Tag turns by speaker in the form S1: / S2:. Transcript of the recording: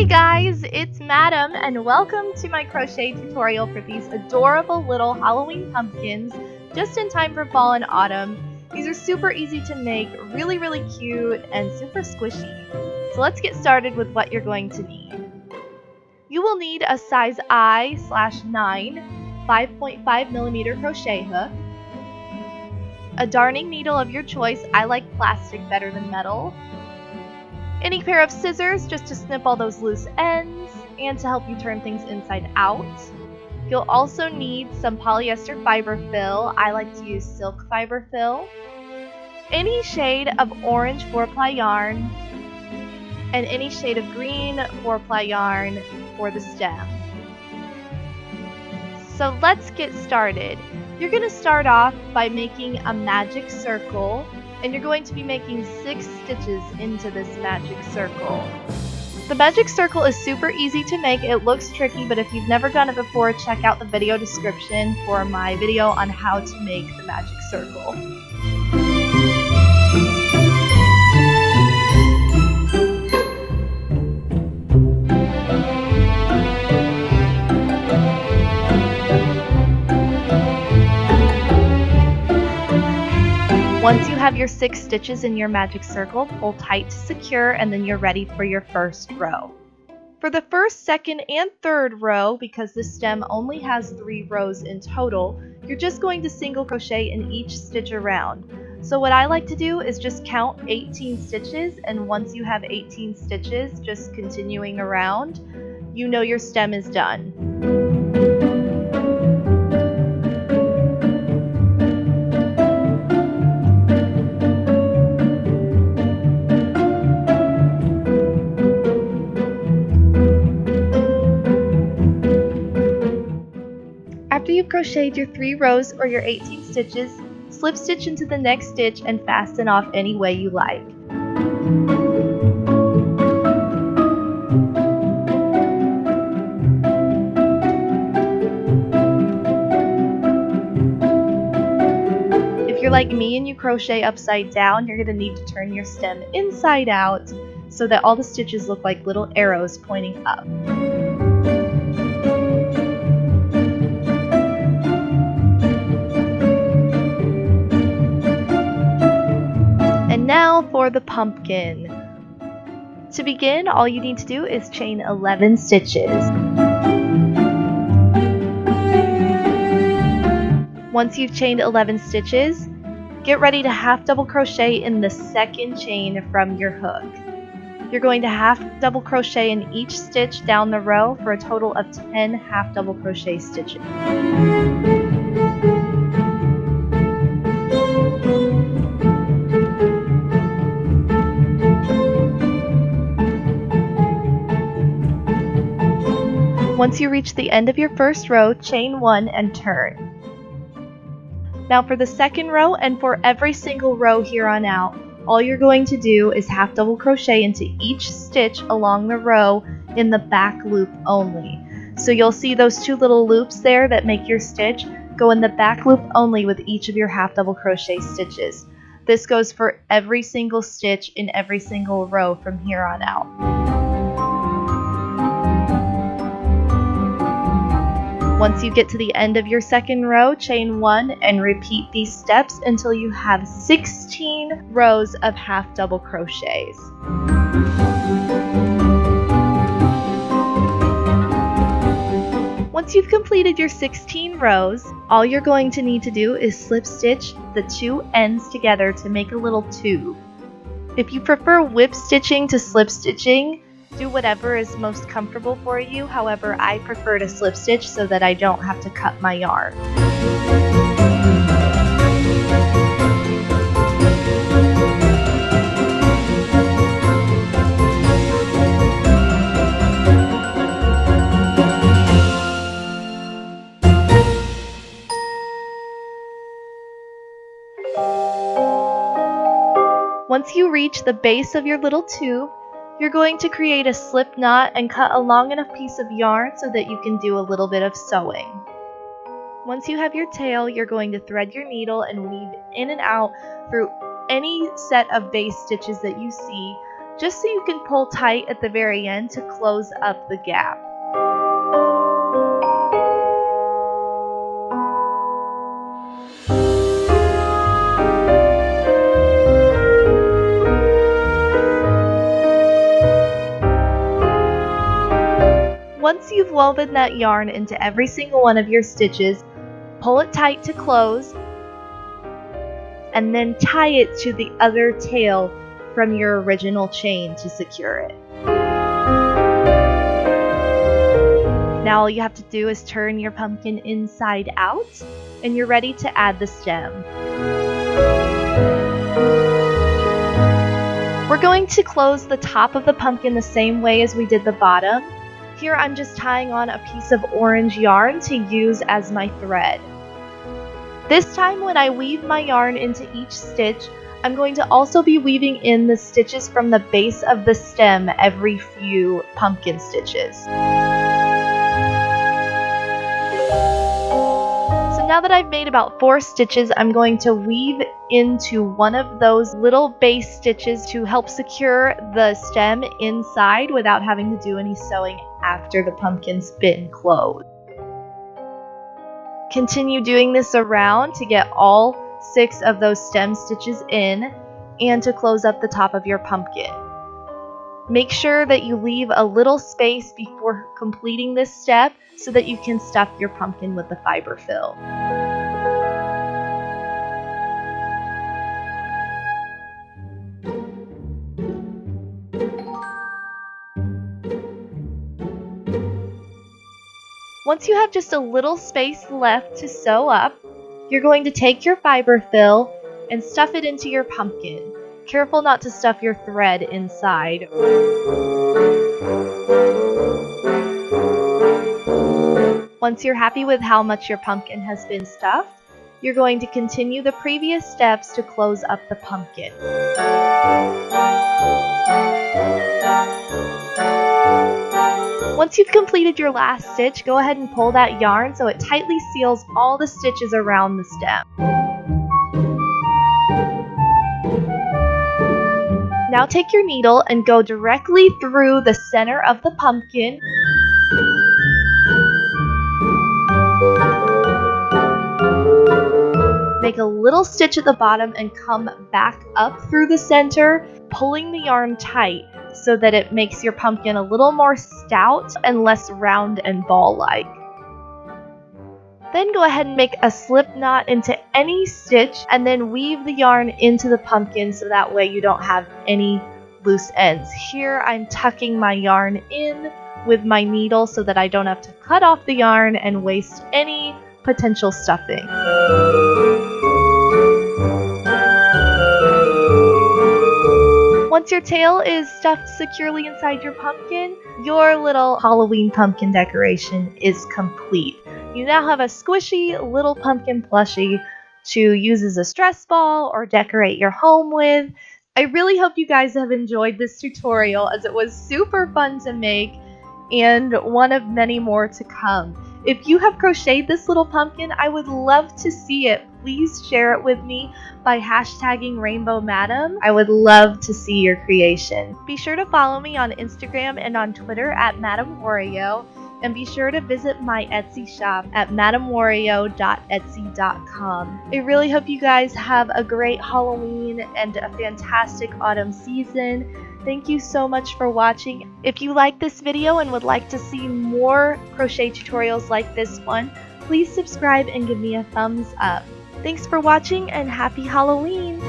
S1: Hey guys, it's Madam and welcome to my crochet tutorial for these adorable little Halloween pumpkins just in time for fall and autumn. These are super easy to make, really cute and super squishy. So let's get started with what you're going to need. You will need a size I/9 5.5mm crochet hook, a darning needle of your choice. I like plastic better than metal. Any pair of scissors just to snip all those loose ends and to help you turn things inside out. You'll also need some polyester fiber fill. I like to use silk fiber fill. Any shade of orange 4-ply yarn and any shade of green 4-ply yarn for the stem. So let's get started. You're going to start off by making a magic circle, and you're going to be making 6 stitches into this magic circle. The magic circle is super easy to make. It looks tricky, but if you've never done it before, check out the video description for my video on how to make the magic circle. Once you have your 6 stitches in your magic circle, pull tight to secure, and then you're ready for your first row. For the first, second, and third row, because this stem only has 3 rows in total, you're just going to single crochet in each stitch around. So what I like to do is just count 18 stitches, and once you have 18 stitches, just continuing around, you know your stem is done. After you've crocheted your 3 rows or your 18 stitches, slip stitch into the next stitch and fasten off any way you like. If you're like me and you crochet upside down, you're going to need to turn your stem inside out so that all the stitches look like little arrows pointing up. Now for the pumpkin. To begin, all you need to do is chain 11 stitches. Once you've chained 11 stitches, get ready to half double crochet in the second chain from your hook. You're going to half double crochet in each stitch down the row for a total of 10 half double crochet stitches. Once you reach the end of your first row, chain 1 and turn. Now for the second row and for every single row here on out, all you're going to do is half double crochet into each stitch along the row in the back loop only. So you'll see those 2 little loops there that make your stitch. Go in the back loop only with each of your half double crochet stitches. This goes for every single stitch in every single row from here on out. Once you get to the end of your second row, chain 1 and repeat these steps until you have 16 rows of half double crochets. Once you've completed your 16 rows, all you're going to need to do is slip stitch the 2 ends together to make a little tube. If you prefer whip stitching to slip stitching, do whatever is most comfortable for you. However, I prefer to slip stitch so that I don't have to cut my yarn. Once you reach the base of your little tube, you're going to create a slip knot and cut a long enough piece of yarn so that you can do a little bit of sewing. Once you have your tail, you're going to thread your needle and weave in and out through any set of base stitches that you see, just so you can pull tight at the very end to close up the gap. Once you've woven that yarn into every single one of your stitches, pull it tight to close, and then tie it to the other tail from your original chain to secure it. Now all you have to do is turn your pumpkin inside out, and you're ready to add the stem. We're going to close the top of the pumpkin the same way as we did the bottom. Here I'm just tying on a piece of orange yarn to use as my thread. This time when I weave my yarn into each stitch, I'm going to also be weaving in the stitches from the base of the stem every few pumpkin stitches. So now that I've made about 4 stitches, I'm going to weave into one of those little base stitches to help secure the stem inside without having to do any sewing after the pumpkin's been closed. Continue doing this around to get all 6 of those stem stitches in and to close up the top of your pumpkin. Make sure that you leave a little space before completing this step so that you can stuff your pumpkin with the fiber fill. Once you have just a little space left to sew up, you're going to take your fiber fill and stuff it into your pumpkin. Careful not to stuff your thread inside. Once you're happy with how much your pumpkin has been stuffed, you're going to continue the previous steps to close up the pumpkin. Once you've completed your last stitch, go ahead and pull that yarn so it tightly seals all the stitches around the stem. Now take your needle and go directly through the center of the pumpkin. Make a little stitch at the bottom and come back up through the center, pulling the yarn tight so that it makes your pumpkin a little more stout and less round and ball-like. Then go ahead and make a slip knot into any stitch and then weave the yarn into the pumpkin so that way you don't have any loose ends. Here I'm tucking my yarn in with my needle so that I don't have to cut off the yarn and waste any potential stuffing. Once your tail is stuffed securely inside your pumpkin, your little Halloween pumpkin decoration is complete. You now have a squishy little pumpkin plushie to use as a stress ball or decorate your home with. I really hope you guys have enjoyed this tutorial as it was super fun to make and one of many more to come. If you have crocheted this little pumpkin, I would love to see it. Please share it with me by hashtagging Rainbow Madam. I would love to see your creation. Be sure to follow me on Instagram and on Twitter at MadameWario, and be sure to visit my Etsy shop at MadameWario.etsy.com. I really hope you guys have a great Halloween and a fantastic autumn season. Thank you so much for watching. If you like this video and would like to see more crochet tutorials like this one, please subscribe and give me a thumbs up. Thanks for watching and happy Halloween!